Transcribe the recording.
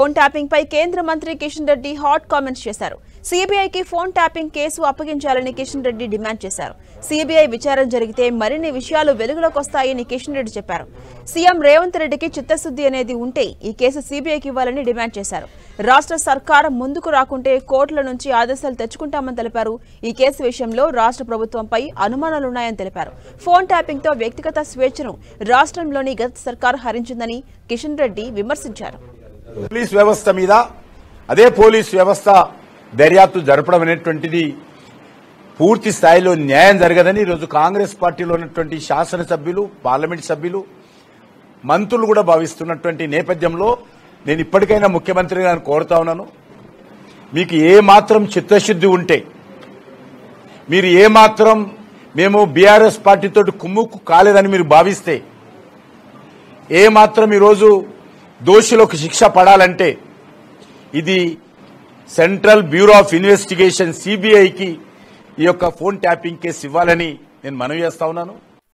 Phone tapping పై కేంద్ర మంత్రి Kishan Reddy hot comments చేశారు. సిబిఐకి ఫోన్ ట్యాపింగ్ కేసు అప్పగించాలని కిషన్ రెడ్డి డిమాండ్ చేశారు. సిబిఐ విచారణ జరిగితే మరిన్ని విషయాలు వెలుగులోకి వస్తాయని కిషన్ రెడ్డి చెప్పారు. సీఎం రేవంత్ రెడ్డికి చిత్తశుద్ధి అనేది ఉంటే ఈ కేసు సిబిఐకి ఇవ్వాలని డిమాండ్ చేశారు. రాష్ట్ర సర్కార్ ముందుకు రాకుంటే కోర్టుల నుంచి ఆదేశాలు తెచ్చుకుంటామని తెలిపారు. ఈ కేసు విషయంలో రాష్ట్ర ప్రభుత్వంపై అనుమానాలున్నాయని తెలిపారు. ఫోన్ ట్యాపింగ్ తో వ్యక్తిగత స్వేచ్ఛను రాష్ట్రంలోని గత సర్కార్ హరించిందని కిషన్ రెడ్డి విమర్శించారు. పోలీస్ వ్యవస్థ మీద అదే పోలీస్ వ్యవస్థ దర్యాప్తు జరపడం అనేటువంటిది పూర్తి స్థాయిలో న్యాయం జరగదని ఈరోజు కాంగ్రెస్ పార్టీలో ఉన్నటువంటి శాసనసభ్యులు, పార్లమెంట్ సభ్యులు, మంత్రులు కూడా భావిస్తున్నటువంటి నేపథ్యంలో నేను ఇప్పటికైనా ముఖ్యమంత్రి గారిని కోరుతా ఉన్నాను. మీకు ఏమాత్రం చిత్తశుద్ధి ఉంటే, మీరు ఏమాత్రం మేము బీఆర్ఎస్ పార్టీతో కుమ్ముక్కు కాలేదని మీరు భావిస్తే, ఏమాత్రం ఈరోజు దోషులకు శిక్ష పడాలంటే ఇది సెంట్రల్ బ్యూరో ఆఫ్ ఇన్వెస్టిగేషన్ సిబిఐకి ఈ యొక్క ఫోన్ ట్యాపింగ్ కేసు ఇవ్వాలని నేను మనవి చేస్తా ఉన్నాను.